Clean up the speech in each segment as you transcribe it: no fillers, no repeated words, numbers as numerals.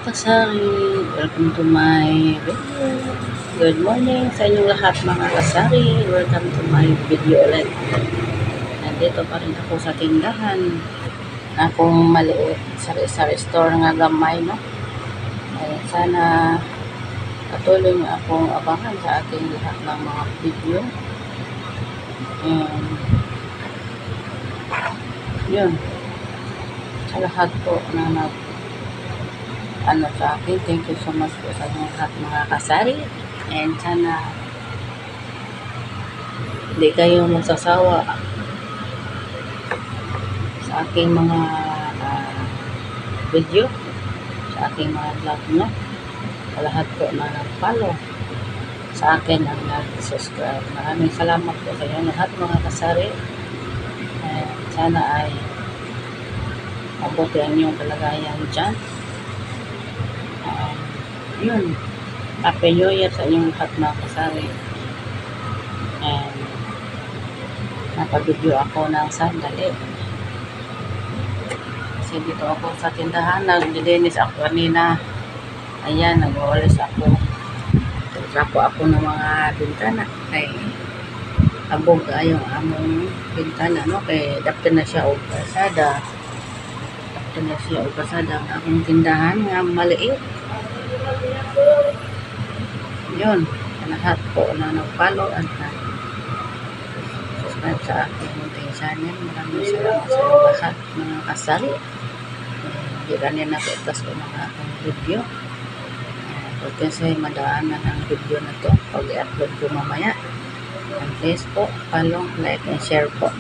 kasari, welcome to my video. Good morning sa inyong lahat mga kasari. Welcome to my video ulit. Nandito pa rin ako sa tindahan. Akong maliit sari-sari store nga gamay, no? Ay, sana patuloy niyo akong abangan sa ating lahat ng mga video. And yun, sa lahat po na sa akin, thank you so much po sa inyong lahat mga kasari, and sana hindi kayo magsasawa sa aking mga video, sa aking mga vlog, no? Sa lahat po na nag-follow sa akin ang nag-subscribe, maraming salamat po sa inyong lahat mga kasari, and sana ay mabuti ang inyong kalagayan dyan. Yun, Happy New Year sa inyong lahat mga kasari. And napag-video ako ng sandali kasi dito ako sa tindahan, nag-delinis ako kanina. Ayan, nag-walis ako, nagtrapo ako ng mga bintana kay abog yung among bintana, no? Kay dapta na siya o pasada, ang akong tindahan nga maliit. Yun, lahat po na nag-follow at subscribe sa aking munting channel. Maraming salamat sa lahat mga kasari. Hindi rin na itas ko mga akong video. Kasi madaanan ang video na to pag i-upload ko mamaya. And please po, follow, like, and share po.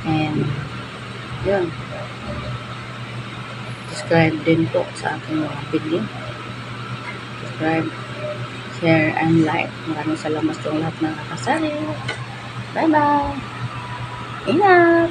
And yun, subscribe din po sa aking mga video. Subscribe, share, and like. Maraming salamat sa lahat ng kasari. Bye-bye! Ingat!